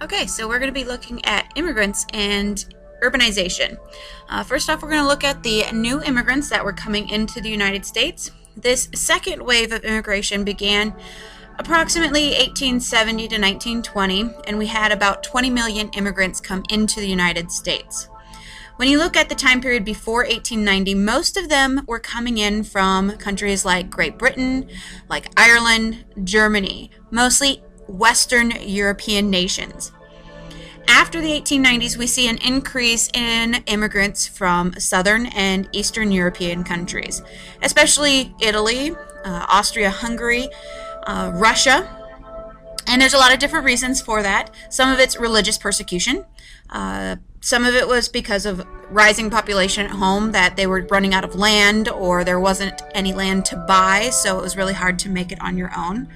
Okay, so we're going to be looking at immigrants and urbanization. First off, we're going to look at the new immigrants that were coming into the United States. This second wave of immigration began approximately 1870 to 1920, and we had about 20 million immigrants come into the United States. When you look at the time period before 1890, most of them were coming in from countries like Great Britain, like Ireland, Germany, mostly Western European nations. After the 1890s, we see an increase in immigrants from Southern and Eastern European countries, especially Italy, Austria-Hungary, Russia, and there's a lot of different reasons for that. Some of it's religious persecution. Some of it was because of rising population at home, that they were running out of land or there wasn't any land to buy, so it was really hard to make it on your own.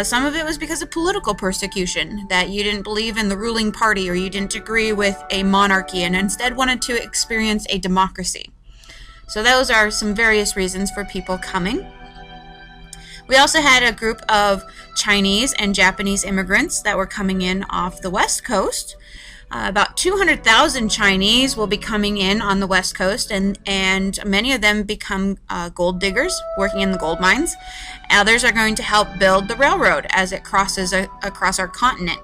Some of it was because of political persecution, that you didn't believe in the ruling party or you didn't agree with a monarchy and instead wanted to experience a democracy. So those are some various reasons for people coming. We also had a group of Chinese and Japanese immigrants that were coming in off the West Coast. About 200,000 Chinese will be coming in on the West Coast, and many of them become gold diggers working in the gold mines. Others are going to help build the railroad as it crosses across our continent.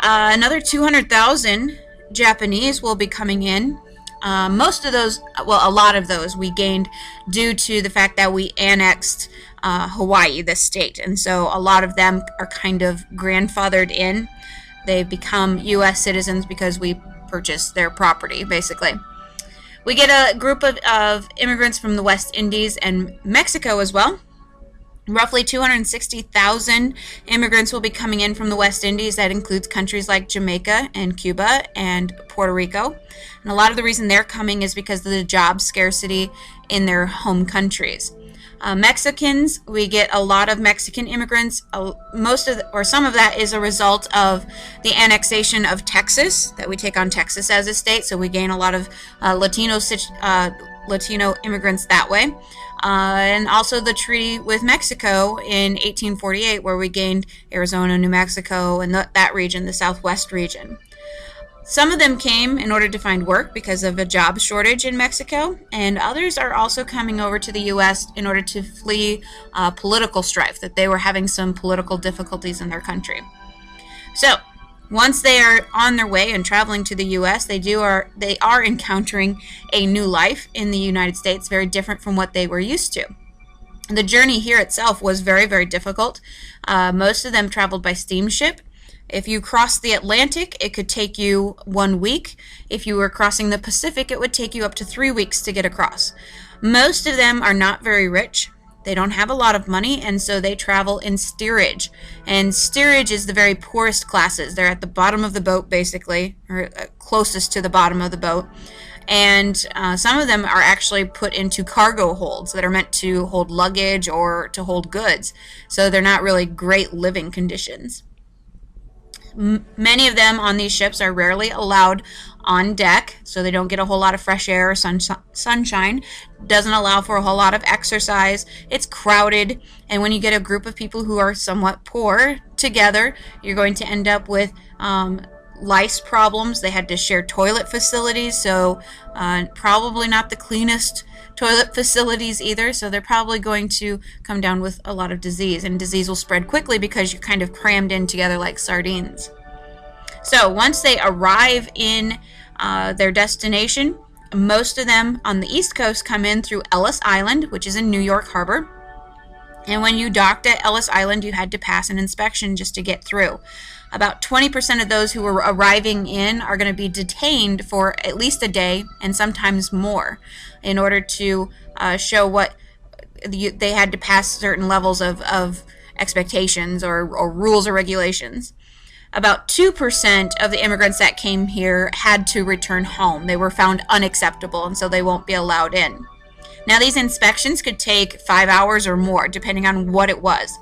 Another 200,000 Japanese will be coming in. Most of those, well, a lot of those we gained due to the fact that we annexed Hawaii, the state, and so a lot of them are kind of grandfathered in. They've become U.S. citizens because we purchased their property, basically. We get a group of immigrants from the West Indies and Mexico as well. Roughly 260,000 immigrants will be coming in from the West Indies. That includes countries like Jamaica and Cuba and Puerto Rico. And a lot of the reason they're coming is because of the job scarcity in their home countries. Mexicans, we get a lot of Mexican immigrants. Some of that is a result of the annexation of Texas, that we take on Texas as a state, so we gain a lot of Latino immigrants that way. And also the treaty with Mexico in 1848, where we gained Arizona, New Mexico, and that region, the Southwest region. Some of them came in order to find work because of a job shortage in Mexico, and others are also coming over to the U.S. in order to flee political strife, that they were having some political difficulties in their country. So, once they are on their way and traveling to the U.S., they are encountering a new life in the United States, very different from what they were used to. The journey here itself was very, very difficult. Most of them traveled by steamship. If you crossed the Atlantic, it could take you 1 week. If you were crossing the Pacific, it would take you up to 3 weeks to get across. Most of them are not very rich. They don't have a lot of money, and so they travel in steerage. And steerage is the very poorest classes. They're at the bottom of the boat, basically, or closest to the bottom of the boat. And some of them are actually put into cargo holds that are meant to hold luggage or to hold goods. So they're not really great living conditions. Many of them on these ships are rarely allowed on deck, so they don't get a whole lot of fresh air or sunshine. Doesn't allow for a whole lot of exercise. It's crowded, and when you get a group of people who are somewhat poor together, you're going to end up with lice problems. They had to share toilet facilities, so probably not the cleanest toilet facilities either, so they're probably going to come down with a lot of disease, and disease will spread quickly because you're kind of crammed in together like sardines. So once they arrive in their destination, most of them on the East Coast come in through Ellis Island, which is in New York Harbor. And when you docked at Ellis Island, you had to pass an inspection just to get through. About 20% of those who were arriving in are going to be detained for at least a day and sometimes more in order to show what they had to pass certain levels of expectations or rules or regulations. About 2% of the immigrants that came here had to return home. They were found unacceptable, and so they won't be allowed in. Now, these inspections could take 5 hours or more, depending on what it was.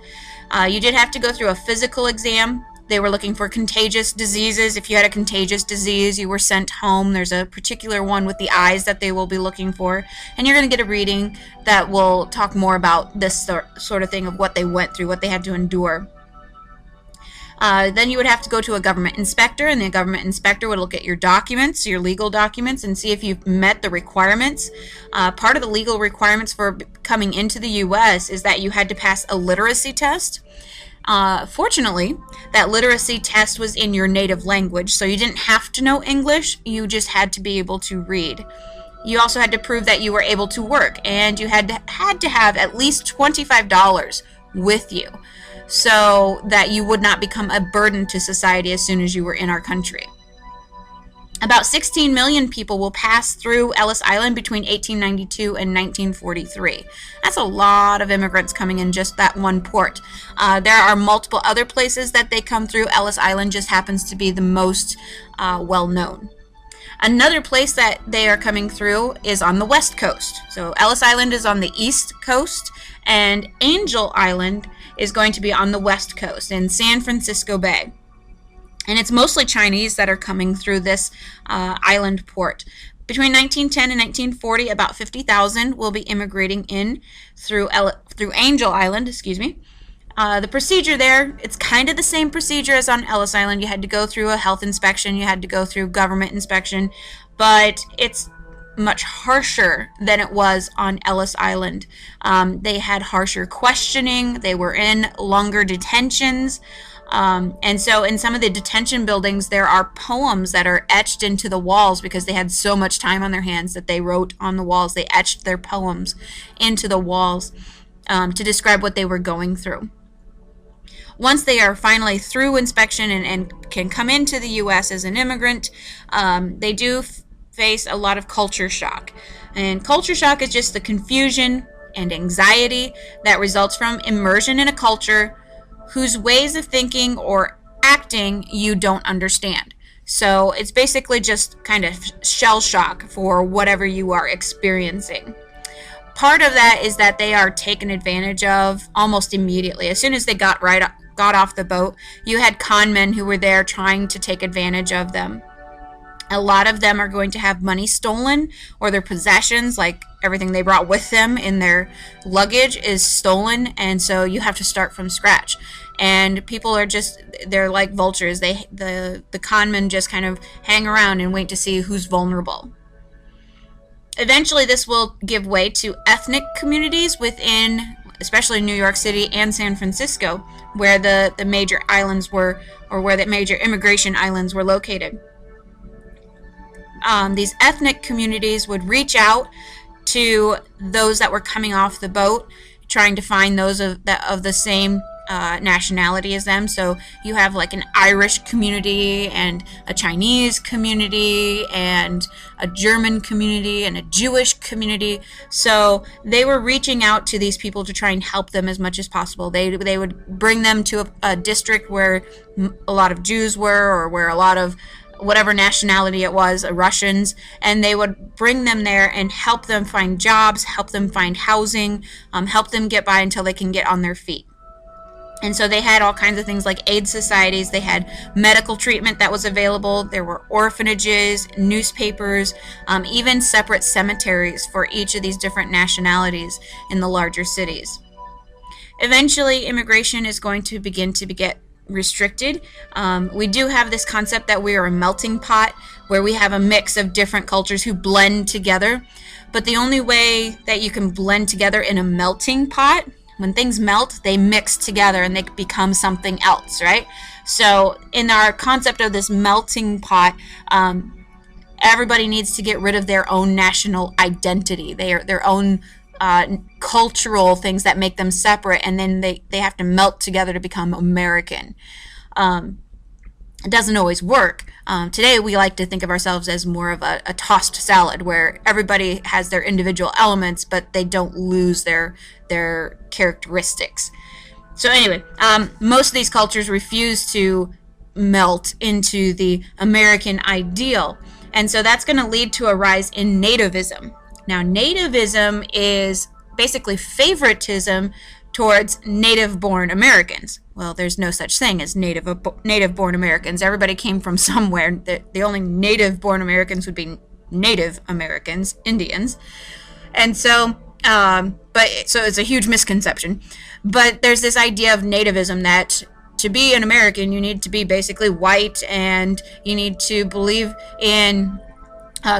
You did have to go through a physical exam. They were looking for contagious diseases. If you had a contagious disease, you were sent home. There's a particular one with the eyes that they will be looking for. And you're going to get a reading that will talk more about this sort of thing, of what they went through, what they had to endure. Then you would have to go to a government inspector, and the government inspector would look at your documents, your legal documents, and see if you've met the requirements. Part of the legal requirements for coming into the U.S. is that you had to pass a literacy test. Fortunately, that literacy test was in your native language, so you didn't have to know English, you just had to be able to read. You also had to prove that you were able to work, and you had to have at least $25 with you so that you would not become a burden to society as soon as you were in our country. About 16 million people will pass through Ellis Island between 1892 and 1943. That's a lot of immigrants coming in just that one port. There are multiple other places that they come through. Ellis Island just happens to be the most well known. Another place that they are coming through is on the west coast. So Ellis Island is on the east coast, and Angel Island is going to be on the west coast in San Francisco Bay. And it's mostly Chinese that are coming through this island port. Between 1910 and 1940, about 50,000 will be immigrating in through Angel Island, The procedure there, it's kind of the same procedure as on Ellis Island. You had to go through a health inspection, you had to go through government inspection, but it's much harsher than it was on Ellis Island. They had harsher questioning, they were in longer detentions. And so in some of the detention buildings, there are poems that are etched into the walls because they had so much time on their hands that they wrote on the walls. They etched their poems into the walls to describe what they were going through. Once they are finally through inspection and can come into the U.S. as an immigrant, they do face a lot of culture shock. And culture shock is just the confusion and anxiety that results from immersion in a culture whose ways of thinking or acting you don't understand. So it's basically just kind of shell shock for whatever you are experiencing. Part of that is that they are taken advantage of almost immediately. As soon as they got off the boat, you had con men who were there trying to take advantage of them. A lot of them are going to have money stolen, or their possessions, like everything they brought with them in their luggage, is stolen, and so you have to start from scratch. And people are they're like vultures. The con men just kind of hang around and wait to see who's vulnerable. Eventually, this will give way to ethnic communities within, especially New York City and San Francisco, where the major islands were, or where the major immigration islands were located. These ethnic communities would reach out to those that were coming off the boat, trying to find those of the same nationality as them. So you have like an Irish community and a Chinese community and a German community and a Jewish community. So they were reaching out to these people to try and help them as much as possible. They would bring them to a district where a lot of Jews were, or where a lot of whatever nationality it was, Russians, and they would bring them there and help them find jobs, help them find housing, help them get by until they can get on their feet. And so they had all kinds of things like aid societies, they had medical treatment that was available, there were orphanages, newspapers, even separate cemeteries for each of these different nationalities in the larger cities. Eventually, immigration is going to begin to get restricted. We do have this concept that we are a melting pot, where we have a mix of different cultures who blend together. But the only way that you can blend together in a melting pot, when things melt, they mix together and they become something else, right? So in our concept of this melting pot, everybody needs to get rid of their own national identity, their own cultural things that make them separate, and then they have to melt together to become American. It doesn't always work. Today we like to think of ourselves as more of a tossed salad, where everybody has their individual elements, but they don't lose their characteristics. So anyway, most of these cultures refuse to melt into the American ideal, and so that's going to lead to a rise in nativism. Now, nativism is basically favoritism towards native-born Americans. Well, there's no such thing as native-born Americans. Everybody came from somewhere. The only native-born Americans would be Native Americans, Indians. And so, so it's a huge misconception. But there's this idea of nativism that to be an American, you need to be basically white, and you need to believe in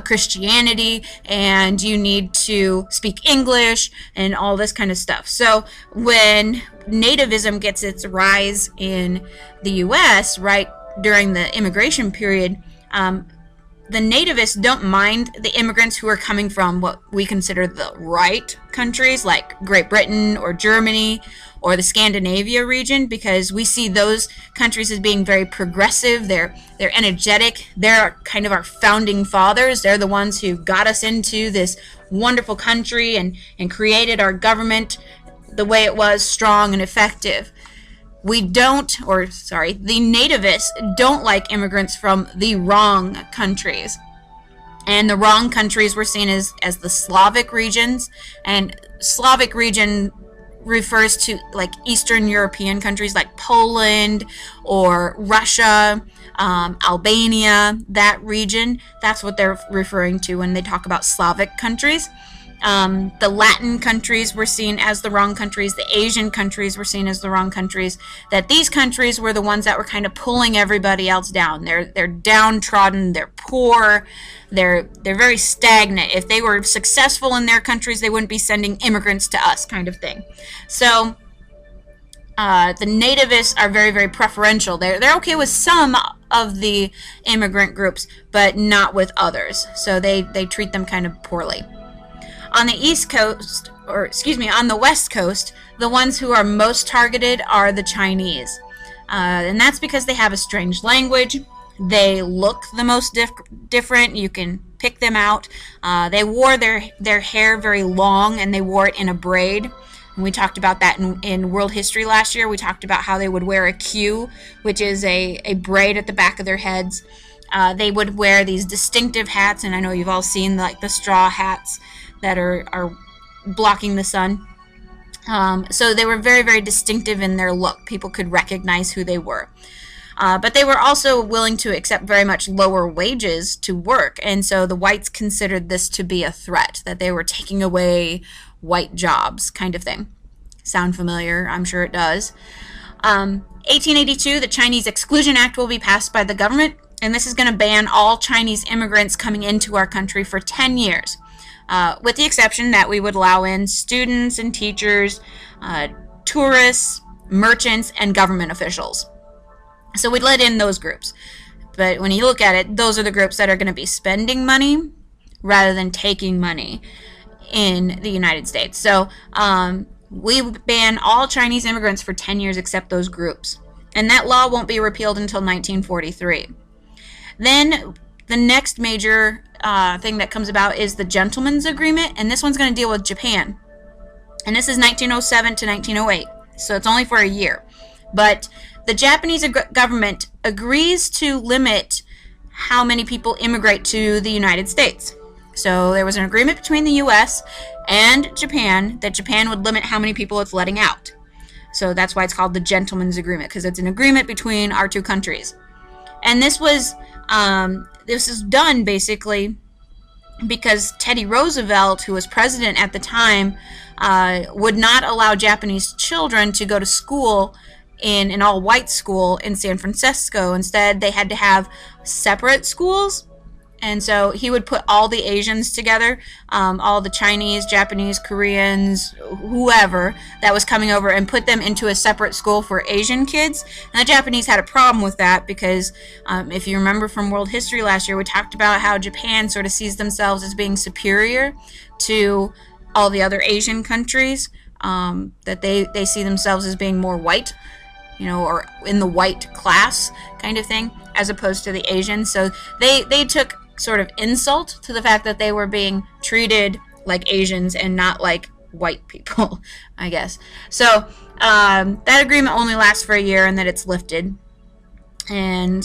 Christianity, and you need to speak English and all this kind of stuff. So when nativism gets its rise in the US right during the immigration period, the nativists don't mind the immigrants who are coming from what we consider the right countries, like Great Britain or Germany or the Scandinavia region, because we see those countries as being very progressive. They're energetic. They're kind of our founding fathers. They're the ones who got us into this wonderful country and created our government the way it was, strong and effective. The nativists don't like immigrants from the wrong countries. And the wrong countries were seen as the Slavic regions. And Slavic region refers to like Eastern European countries like Poland or Russia, Albania, that region. That's what they're referring to when they talk about Slavic countries. The Latin countries were seen as the wrong countries. The Asian countries were seen as the wrong countries. That these countries were the ones that were kind of pulling everybody else down. They're downtrodden. They're poor. They're very stagnant. If they were successful in their countries, they wouldn't be sending immigrants to us, kind of thing. So the nativists are very, very preferential. They're okay with some of the immigrant groups, but not with others. So they treat them kind of poorly. On the on the West Coast, the ones who are most targeted are the Chinese. And that's because they have a strange language. They look the most different. You can pick them out. They wore their hair very long, and they wore it in a braid. And we talked about that in World History last year. We talked about how they would wear a queue, which is a braid at the back of their heads. They would wear these distinctive hats, and I know you've all seen the straw hats that are blocking the sun. So they were very, very distinctive in their look. People could recognize who they were. But they were also willing to accept very much lower wages to work. And so the whites considered this to be a threat, that they were taking away white jobs, kind of thing. Sound familiar? I'm sure it does. 1882, the Chinese Exclusion Act will be passed by the government, and this is going to ban all Chinese immigrants coming into our country for 10 years. With the exception that we would allow in students and teachers, tourists, merchants, and government officials. So we'd let in those groups. But when you look at it, those are the groups that are going to be spending money rather than taking money in the United States. So we ban all Chinese immigrants for 10 years except those groups. And that law won't be repealed until 1943. Then the next major thing that comes about is the Gentleman's Agreement, and this one's going to deal with Japan. And this is 1907 to 1908, so it's only for a year. But the Japanese government agrees to limit how many people immigrate to the United States. So there was an agreement between the U.S. and Japan that Japan would limit how many people it's letting out. So that's why it's called the Gentleman's Agreement, because it's an agreement between our two countries. And this was done basically because Teddy Roosevelt, who was president at the time, would not allow Japanese children to go to school in an all-white school in San Francisco. Instead, they had to have separate schools. And so he would put all the Asians together, all the Chinese, Japanese, Koreans, whoever that was coming over, and put them into a separate school for Asian kids. And the Japanese had a problem with that because if you remember from World History last year, we talked about how Japan sort of sees themselves as being superior to all the other Asian countries, that they see themselves as being more white, or in the white class kind of thing, as opposed to the Asians. So they took sort of insult to the fact that they were being treated like Asians and not like white people, I guess. So that agreement only lasts for a year, and then it's lifted. And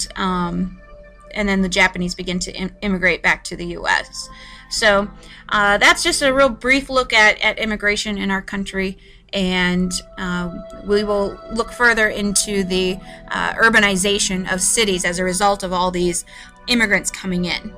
then the Japanese begin to immigrate back to the U.S. So that's just a real brief look at immigration in our country. And we will look further into the urbanization of cities as a result of all these immigrants coming in.